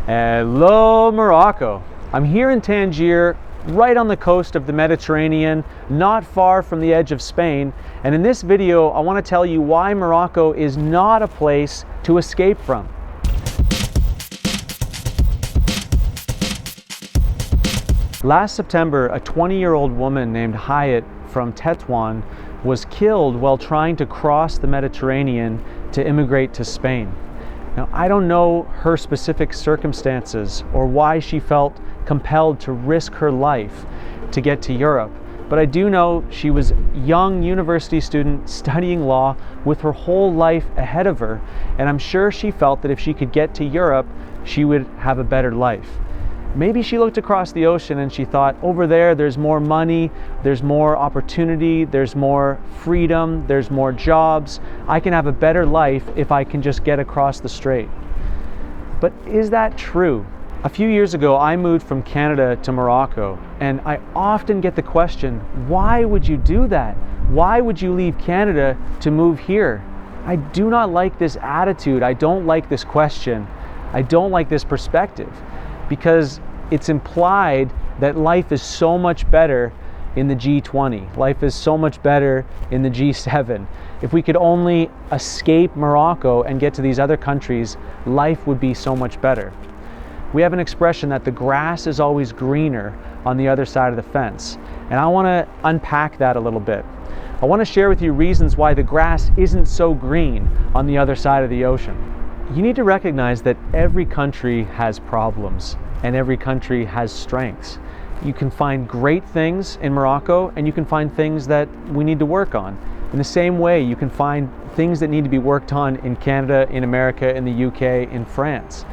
Hello Morocco. I'm here in Tangier, right on the coast of the Mediterranean, not far from the edge of Spain, and in this video I want to tell you why Morocco is not a place to escape from. Last September, a 20-year-old woman named Hiit from Tétouan was killed while trying to cross the Mediterranean to immigrate to Spain. Now, I don't know her specific circumstances or why she felt compelled to risk her life to get to Europe, but I do know she was a young university student studying law with her whole life ahead of her, and I'm sure she felt that if she could get to Europe, she would have a better life. Maybe she looked across the ocean and she thought, over there, there's more money, there's more opportunity, there's more freedom, there's more jobs. I can have a better life if I can just get across the strait. But is that true? A few years ago, I moved from Canada to Morocco, and I often get the question, why would you do that? Why would you leave Canada to move here? I do not like this attitude. I don't like this question. I don't like this perspective, because it's implied that life is so much better in the G20. Life is so much better in the G7. If we could only escape Morocco and get to these other countries, life would be so much better. We have an expression that the grass is always greener on the other side of the fence, and I want to unpack that a little bit. I want to share with you reasons why the grass isn't so green on the other side of the ocean. You need to recognize that every country has problems and every country has strengths. You can find great things in Morocco and you can find things that we need to work on. In the same way, you can find things that need to be worked on in Canada, in America, in the UK, in France.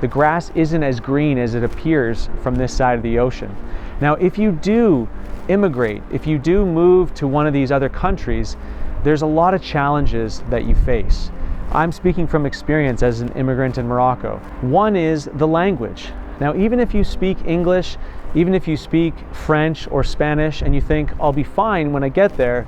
The grass isn't as green as it appears from this side of the ocean. Now, if you do immigrate, if you do move to one of these other countries, there's a lot of challenges that you face. I'm speaking from experience as an immigrant in Morocco. One is the language. Now, even if you speak English, even if you speak French or Spanish and you think, I'll be fine when I get there,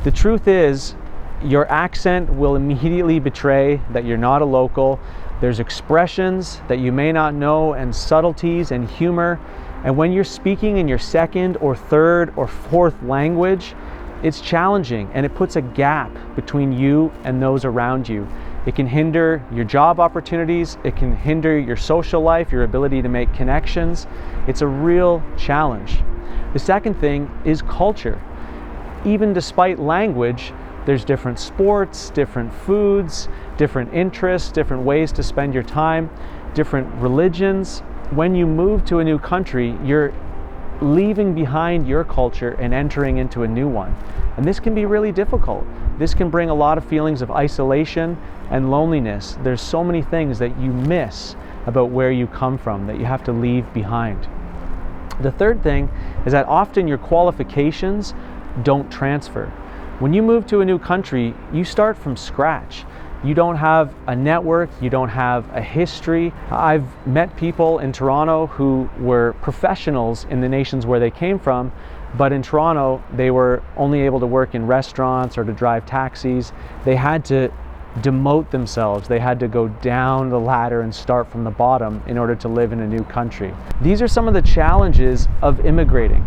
the truth is your accent will immediately betray that you're not a local. There's expressions that you may not know and subtleties and humor. And when you're speaking in your second or third or fourth language, it's challenging and it puts a gap between you and those around you. It can hinder your job opportunities, it can hinder your social life, your ability to make connections. It's a real challenge. The second thing is culture. Even despite language, there's different sports, different foods, different interests, different ways to spend your time, different religions. When you move to a new country, you're leaving behind your culture and entering into a new one. And this can be really difficult. This can bring a lot of feelings of isolation and loneliness. There's so many things that you miss about where you come from that you have to leave behind. The third thing is that often your qualifications don't transfer. When you move to a new country, you start from scratch. You don't have a network, you don't have a history. I've met people in Toronto who were professionals in the nations where they came from, but in Toronto, they were only able to work in restaurants or to drive taxis. They had to demote themselves. They had to go down the ladder and start from the bottom in order to live in a new country. These are some of the challenges of immigrating.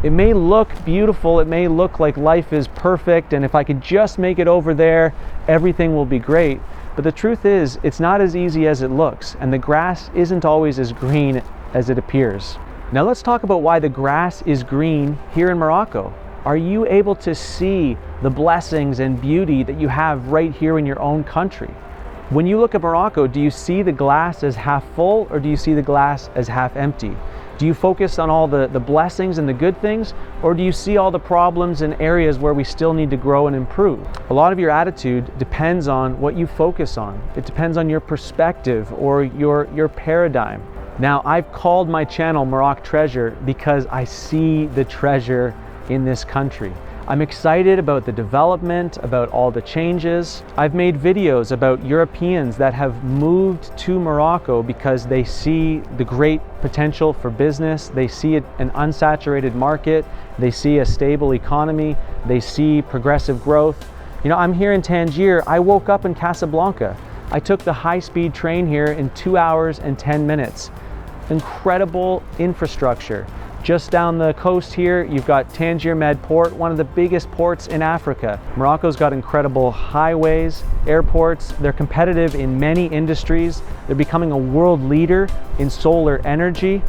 It may look beautiful, it may look like life is perfect, and if I could just make it over there, everything will be great. But the truth is, it's not as easy as it looks, and the grass isn't always as green as it appears. Now let's talk about why the grass is green here in Morocco. Are you able to see the blessings and beauty that you have right here in your own country? When you look at Morocco, do you see the glass as half full or do you see the glass as half empty? Do you focus on all the blessings and the good things, or do you see all the problems and areas where we still need to grow and improve? A lot of your attitude depends on what you focus on. It depends on your perspective or your paradigm. Now, I've called my channel Maroc Treasure because I see the treasure in this country. I'm excited about the development, about all the changes. I've made videos about Europeans that have moved to Morocco because they see the great potential for business, they see an unsaturated market, they see a stable economy, they see progressive growth. You know, I'm here in Tangier. I woke up in Casablanca. I took the high-speed train here in 2 hours and 10 minutes. Incredible infrastructure. Just down the coast here, you've got Tangier Med Port, one of the biggest ports in Africa. Morocco's got incredible highways, airports. They're competitive in many industries. They're becoming a world leader in solar energy.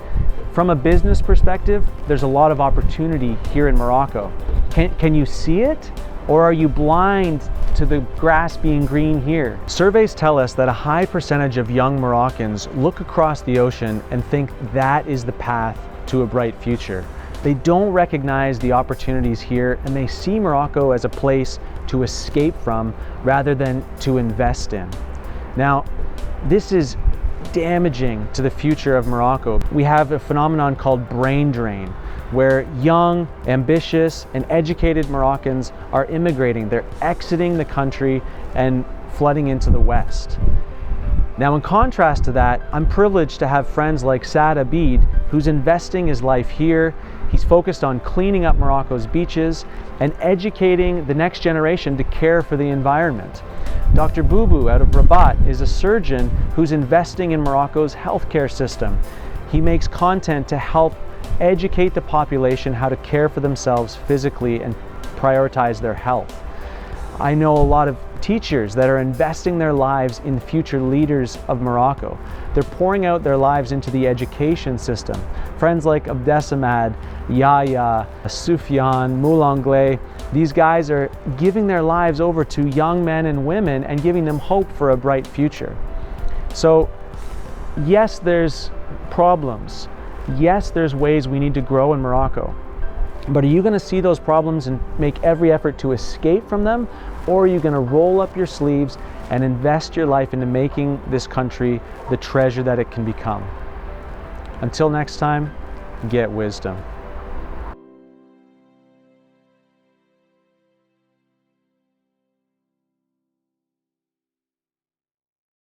From a business perspective, there's a lot of opportunity here in Morocco. Can you see it? Or are you blind to the grass being green here? Surveys tell us that a high percentage of young Moroccans look across the ocean and think that is the path to a bright future. They don't recognize the opportunities here, and they see Morocco as a place to escape from rather than to invest in. Now, this is damaging to the future of Morocco. We have a phenomenon called brain drain, where young, ambitious, and educated Moroccans are immigrating. They're exiting the country and flooding into the West. Now, in contrast to that, I'm privileged to have friends like Saad Abid, who's investing his life here. He's focused on cleaning up Morocco's beaches and educating the next generation to care for the environment. Dr. Boubou out of Rabat is a surgeon who's investing in Morocco's healthcare system. He makes content to help educate the population how to care for themselves physically and prioritize their health. I know a lot of teachers that are investing their lives in future leaders of Morocco. They're pouring out their lives into the education system. Friends like Abdesamad, Yaya, Soufiane, Moulanglé, these guys are giving their lives over to young men and women and giving them hope for a bright future. So yes, there's problems. Yes, there's ways we need to grow in Morocco. But are you going to see those problems and make every effort to escape from them? Or are you going to roll up your sleeves and invest your life into making this country the treasure that it can become? Until next time, get wisdom.